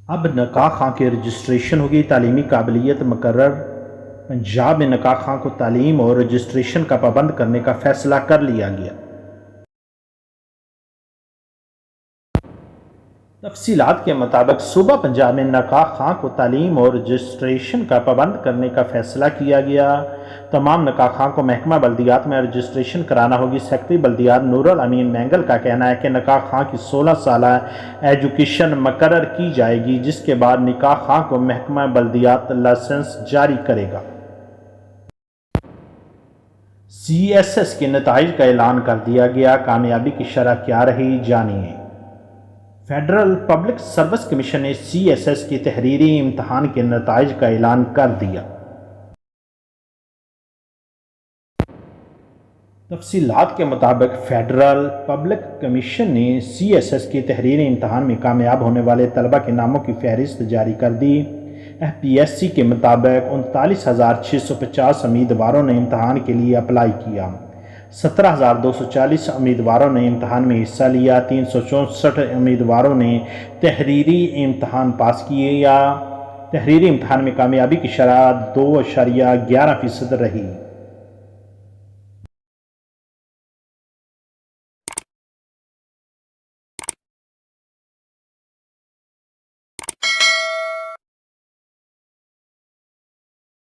اب نکاح خاں کی رجسٹریشن ہوگی۔ تعلیمی قابلیت مقرر۔ پنجاب میں نکاح خاں کو تعلیم اور رجسٹریشن کا پابند کرنے کا فیصلہ کر لیا گیا۔ تفصیلات کے مطابق صوبہ پنجاب میں نکاح خاں کو تعلیم اور رجسٹریشن کا پابند کرنے کا فیصلہ کیا گیا۔ تمام نکاح خاں کو محکمہ بلدیات میں رجسٹریشن کرانا ہوگی۔ سیکرٹری بلدیات نور الامین مینگل کا کہنا ہے کہ نکاح خاں کی 16 سالہ ایجوکیشن مقرر کی جائے گی، جس کے بعد نکاح خاں کو محکمہ بلدیات لائسنس جاری کرے گا۔ CSS کے نتائج کا اعلان کر دیا گیا۔ کامیابی کی شرح کیا رہی، جانیے۔ فیڈرل پبلک سروس کمیشن نے CSS کی تحریری امتحان کے نتائج کا اعلان کر دیا۔ تفصیلات کے مطابق فیڈرل پبلک کمیشن نے CSS کی تحریری امتحان میں کامیاب ہونے والے طلبہ کے ناموں کی فہرست جاری کر دی۔ FPSC کے مطابق 39,650 امیدواروں نے امتحان کے لیے اپلائی کیا۔ 17,240 امیدواروں نے امتحان میں حصہ لیا۔ 364 امیدواروں نے تحریری امتحان پاس کیے۔ تحریری امتحان میں کامیابی کی شرح 2.11% رہی۔